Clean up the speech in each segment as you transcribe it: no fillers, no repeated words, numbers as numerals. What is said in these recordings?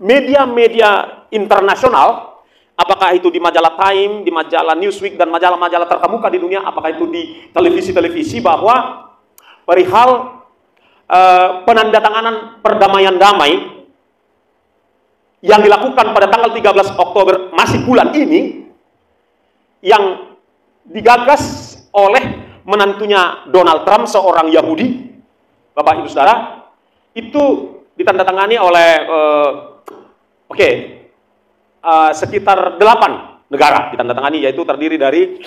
media-media internasional, apakah itu di majalah Time, di majalah Newsweek, dan majalah-majalah terkemuka di dunia, apakah itu di televisi-televisi, bahwa perihal penandatanganan perdamaian damai yang dilakukan pada tanggal 13 Oktober masih bulan ini, yang digagas oleh menantunya Donald Trump, seorang Yahudi, Bapak Ibu Saudara, itu ditandatangani oleh sekitar 8 negara ditandatangani, yaitu terdiri dari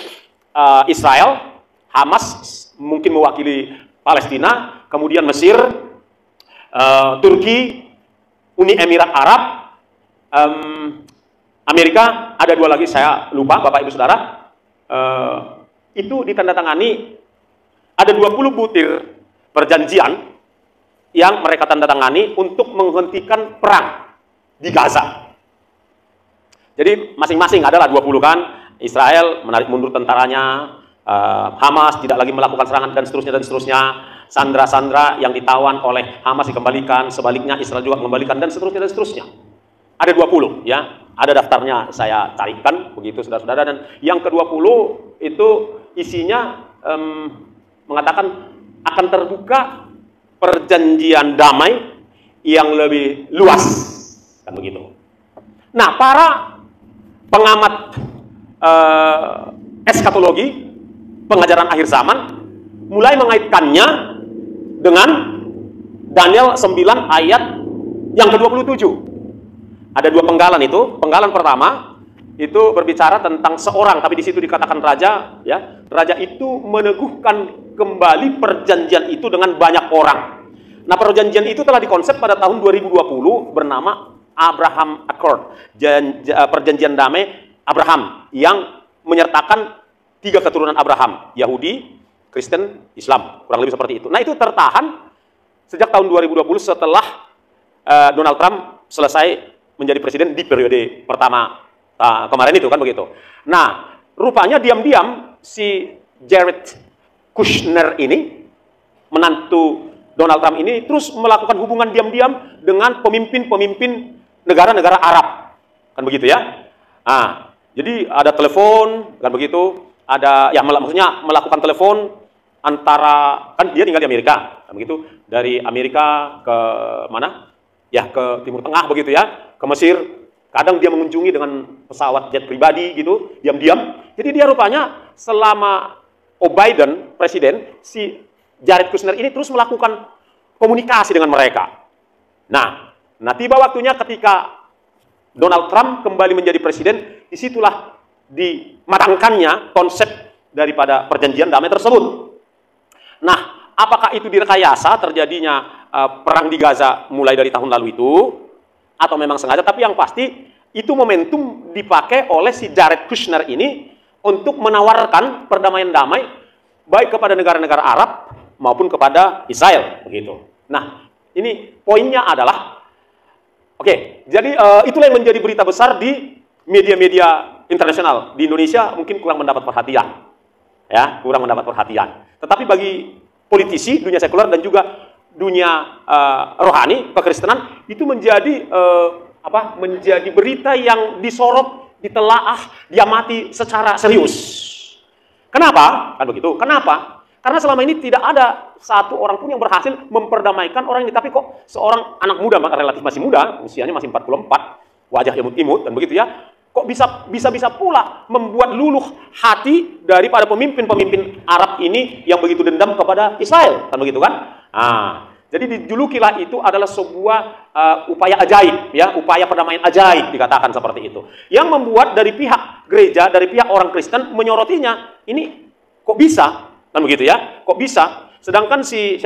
Israel, Hamas, mungkin mewakili Palestina, kemudian Mesir, Turki, Uni Emirat Arab, Amerika, ada 2 lagi saya lupa, Bapak Ibu Saudara. Itu ditandatangani, ada 20 butir perjanjian yang mereka tandatangani untuk menghentikan perang di Gaza. Jadi masing-masing adalah 20 kan, Israel menarik mundur tentaranya, Hamas tidak lagi melakukan serangan, dan seterusnya. Sandra-sandra yang ditawan oleh Hamas dikembalikan, sebaliknya Israel juga mengembalikan, dan seterusnya. Ada 20 ya, ada daftarnya saya carikan begitu saudara-saudara. Dan yang ke-20 itu isinya mengatakan akan terbuka perjanjian damai yang lebih luas, kan begitu. Nah, para pengamat eskatologi, pengajaran akhir zaman, mulai mengaitkannya dengan Daniel 9 ayat yang ke-27. Ada 2 penggalan itu. Penggalan pertama itu berbicara tentang seorang, tapi di situ dikatakan raja, ya. Raja itu meneguhkan kembali perjanjian itu dengan banyak orang. Nah, perjanjian itu telah dikonsep pada tahun 2020 bernama Abraham Accord, perjanjian damai Abraham, yang menyertakan 3 keturunan Abraham, Yahudi, Kristen, Islam, kurang lebih seperti itu. Nah, itu tertahan sejak tahun 2020 setelah Donald Trump selesai menjadi presiden di periode pertama kemarin itu, kan begitu. Nah, rupanya diam-diam si Jared Kushner ini, menantu Donald Trump ini, terus melakukan hubungan diam-diam dengan pemimpin-pemimpin negara-negara Arab, kan begitu ya. Nah, jadi ada telepon, kan begitu, ada, ya maksudnya melakukan telepon antara, kan dia tinggal di Amerika, kan begitu, dari Amerika ke mana? Ya, ke Timur Tengah begitu ya, ke Mesir. Kadang dia mengunjungi dengan pesawat jet pribadi gitu, diam-diam. Jadi dia rupanya selama Biden presiden, si Jared Kushner ini terus melakukan komunikasi dengan mereka. Nah, tiba waktunya ketika Donald Trump kembali menjadi presiden, disitulah dimatangkannya konsep daripada perjanjian damai tersebut. Nah, apakah itu direkayasa terjadinya perang di Gaza mulai dari tahun lalu itu, atau memang sengaja? Tapi yang pasti itu momentum dipakai oleh si Jared Kushner ini untuk menawarkan perdamaian damai baik kepada negara-negara Arab maupun kepada Israel begitu. Nah, ini poinnya adalah jadi itulah yang menjadi berita besar di media-media internasional. Di Indonesia mungkin kurang mendapat perhatian. Ya, kurang mendapat perhatian. Tetapi bagi politisi, dunia sekuler, dan juga dunia rohani, kekristenan, itu menjadi menjadi berita yang disorot, ditelaah, diamati secara serius. Kenapa? Kan begitu. Kenapa? Karena selama ini tidak ada satu orang pun yang berhasil memperdamaikan orang ini. Tapi kok seorang anak muda, relatif masih muda, usianya masih 44, wajah imut-imut, dan begitu ya, kok bisa pula membuat luluh hati daripada pemimpin-pemimpin Arab ini yang begitu dendam kepada Israel, kan begitu kan? Jadi dijulukilah itu adalah sebuah upaya ajaib, ya, upaya perdamaian ajaib, dikatakan seperti itu. Yang membuat dari pihak gereja, dari pihak orang Kristen menyorotinya, ini kok bisa, kan begitu ya? Kok bisa? Sedangkan si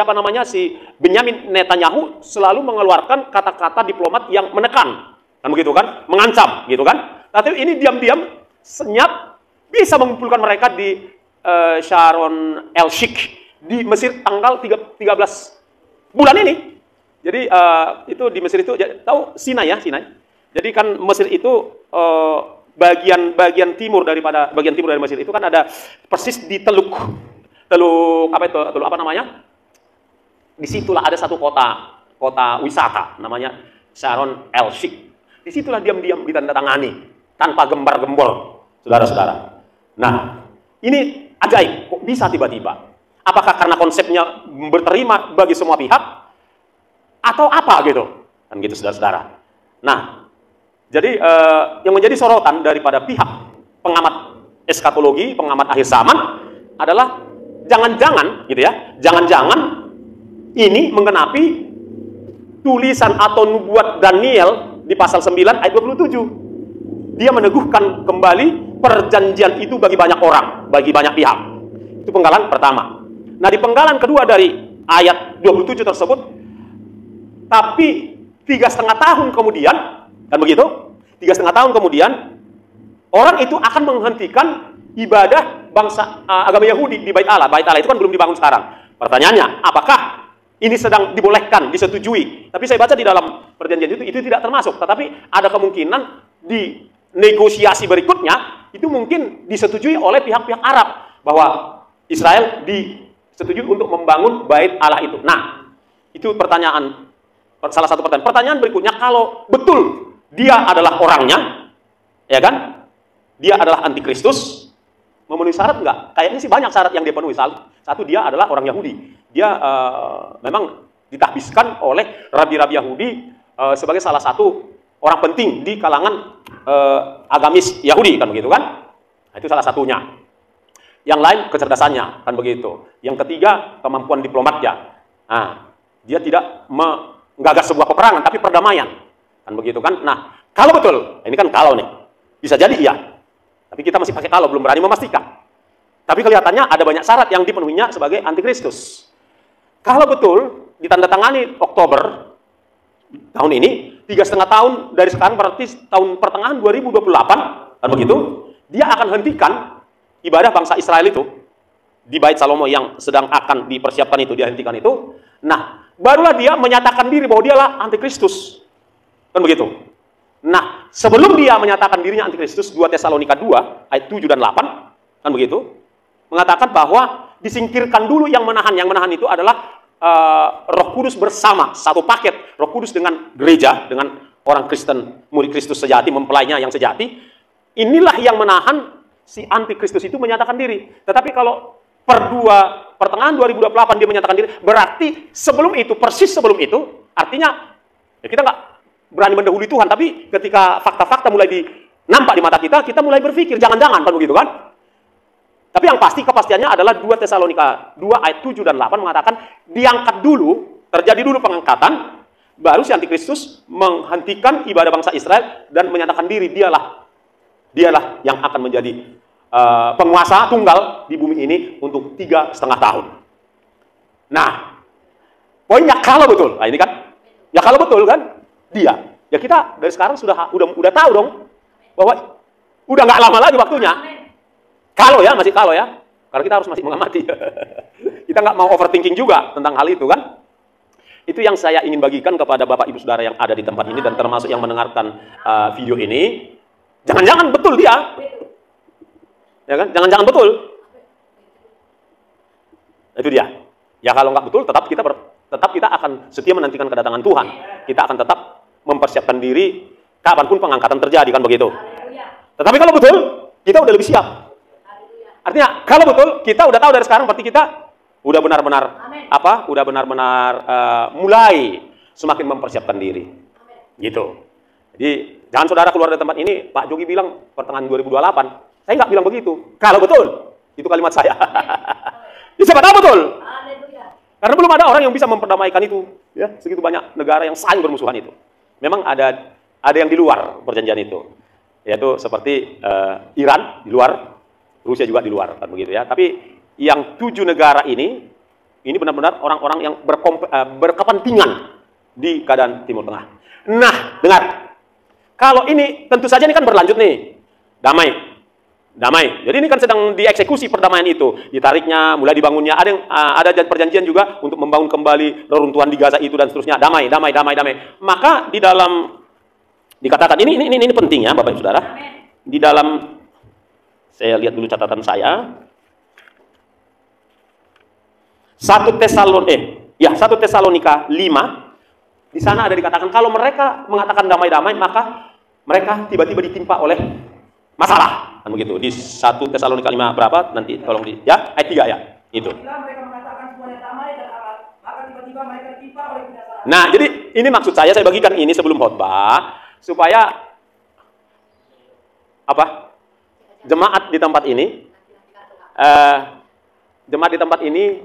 Benyamin Netanyahu selalu mengeluarkan kata-kata diplomat yang menekan, kan begitu kan? Mengancam, gitu kan? Tapi ini diam-diam, senyap, bisa mengumpulkan mereka di Sharm el-Sheikh di Mesir tanggal 13 bulan ini. Jadi itu di Mesir itu, tahu Sinai ya, Sinai. Jadi kan Mesir itu bagian timur dari Mesir itu kan ada persis di teluk apa namanya? Disitulah ada satu kota wisata namanya Sharm el-Sheikh. disitulah diam-diam ditandatangani tanpa gembar-gembor, saudara-saudara. Nah, ini ajaib, kok bisa tiba-tiba? Apakah karena konsepnya berterima bagi semua pihak, atau apa gitu? Kan gitu, saudara-saudara. Nah, jadi yang menjadi sorotan daripada pihak pengamat eskatologi, pengamat akhir zaman adalah jangan-jangan gitu ya, jangan-jangan ini menggenapi tulisan atau nubuat Daniel di pasal 9 ayat 27. Dia meneguhkan kembali perjanjian itu bagi banyak orang, bagi banyak pihak. Itu penggalan pertama. Nah, di penggalan kedua dari ayat 27 tersebut, tapi 3,5 tahun kemudian, kan begitu? 3,5 tahun kemudian, orang itu akan menghentikan ibadah bangsa agama Yahudi di Bait Allah. Bait Allah itu kan belum dibangun sekarang. Pertanyaannya, apakah ini sedang dibolehkan, disetujui? Tapi saya baca di dalam perjanjian itu tidak termasuk. Tetapi ada kemungkinan di negosiasi berikutnya itu mungkin disetujui oleh pihak-pihak Arab bahwa Israel disetujui untuk membangun Bait Allah itu. Nah, itu pertanyaan, salah satu pertanyaan. Pertanyaan berikutnya, kalau betul dia adalah orangnya, ya kan? Dia adalah antikristus, memenuhi syarat enggak? Kayaknya sih banyak syarat yang dia penuhi. Satu, dia adalah orang Yahudi. Dia memang ditahbiskan oleh rabi-rabi Yahudi sebagai salah satu orang penting di kalangan agamis Yahudi, kan begitu kan? Nah, itu salah satunya. Yang lain kecerdasannya, kan begitu. Yang ketiga kemampuan diplomatnya. Nah, dia tidak menggagas sebuah peperangan, tapi perdamaian, kan begitu kan? Nah, kalau betul, ini kan kalau nih, bisa jadi iya. Tapi kita masih pakai kalau, belum berani memastikan. Tapi kelihatannya ada banyak syarat yang dipenuhinya sebagai antikristus. Kalau betul ditandatangani Oktober tahun ini, 3,5 tahun dari sekarang, berarti tahun pertengahan 2028, kan begitu, dia akan hentikan ibadah bangsa Israel itu di Bait Salomo yang sedang akan dipersiapkan itu, dia hentikan itu. Nah, barulah dia menyatakan diri bahwa dialah antikristus, kan begitu. Nah, sebelum dia menyatakan dirinya antikristus, 2 Tesalonika 2 ayat 7 dan 8, kan begitu, mengatakan bahwa disingkirkan dulu yang menahan. Yang menahan itu adalah Roh Kudus bersama, satu paket, Roh Kudus dengan gereja, dengan orang Kristen, murid Kristus sejati, mempelainya yang sejati. Inilah yang menahan si antikristus itu menyatakan diri. Tetapi kalau pertengahan 2028 dia menyatakan diri, berarti sebelum itu, persis sebelum itu, artinya ya kita nggak berani mendahului Tuhan, tapi ketika fakta-fakta mulai nampak di mata kita, kita mulai berpikir, jangan-jangan, kan begitu kan? Tapi yang pasti, kepastiannya adalah 2 Tesalonika 2 ayat 7 dan 8 mengatakan, diangkat dulu, terjadi dulu pengangkatan, baru si antikristus menghentikan ibadah bangsa Israel dan menyatakan diri, dialah yang akan menjadi penguasa tunggal di bumi ini untuk 3,5 tahun. Nah, poinnya kalau betul, nah ini kan, ya kalau betul kan, dia, ya kita dari sekarang udah tahu dong bahwa udah nggak lama lagi waktunya. Kalau ya, masih kalau ya, karena kita harus masih mengamati. Kita nggak mau overthinking juga tentang hal itu kan. Itu yang saya ingin bagikan kepada Bapak Ibu Saudara yang ada di tempat ini dan termasuk yang mendengarkan video ini. Jangan-jangan betul dia, ya kan? Jangan-jangan betul. Itu dia. Ya kalau nggak betul, tetap kita akan setia menantikan kedatangan Tuhan. Kita akan tetap mempersiapkan diri kapanpun pengangkatan terjadi, kan begitu. Tetapi kalau betul, kita udah lebih siap. Artinya kalau betul, kita udah tahu dari sekarang, berarti kita udah benar-benar udah benar-benar mulai semakin mempersiapkan diri. Gitu. Jadi jangan saudara keluar dari tempat ini, Pak Jogi bilang pertengahan 2028. Saya nggak bilang begitu. Kalau betul, itu kalimat saya. Ya, siapa tahu betul. Karena belum ada orang yang bisa memperdamaikan itu. Ya, segitu banyak negara yang saling bermusuhan itu. Memang ada yang di luar perjanjian itu. Yaitu seperti Iran di luar, Rusia juga di luar, kan begitu ya. Tapi yang 7 negara ini benar-benar orang-orang yang berkepentingan di keadaan Timur Tengah. Nah, dengar. Kalau ini tentu saja ini kan berlanjut nih. Damai. Jadi ini kan sedang dieksekusi perdamaian itu. Ditariknya, mulai dibangunnya. Ada perjanjian juga untuk membangun kembali reruntuhan di Gaza itu dan seterusnya. Damai. Maka di dalam dikatakan ini penting ya Bapak Ibu Saudara. Di dalam, saya lihat dulu catatan saya. 1 Tesalonika 5, di sana ada dikatakan kalau mereka mengatakan damai-damai, maka mereka tiba-tiba ditimpa oleh masalah. Kan begitu. Di 1 Tesalonika 5 berapa? Nanti tolong di ya, ayat 3 ya. Itu. Nah, jadi ini maksud saya bagikan ini sebelum khotbah supaya apa? Jemaat di tempat ini jemaat di tempat ini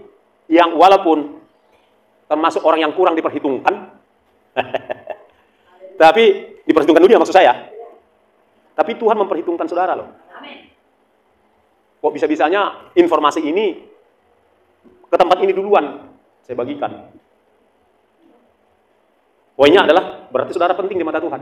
yang walaupun termasuk orang yang kurang diperhitungkan tapi diperhitungkan dunia maksud saya. Tapi Tuhan memperhitungkan saudara loh. Kok bisa-bisanya informasi ini ke tempat ini duluan saya bagikan. Poinnya adalah berarti saudara penting di mata Tuhan.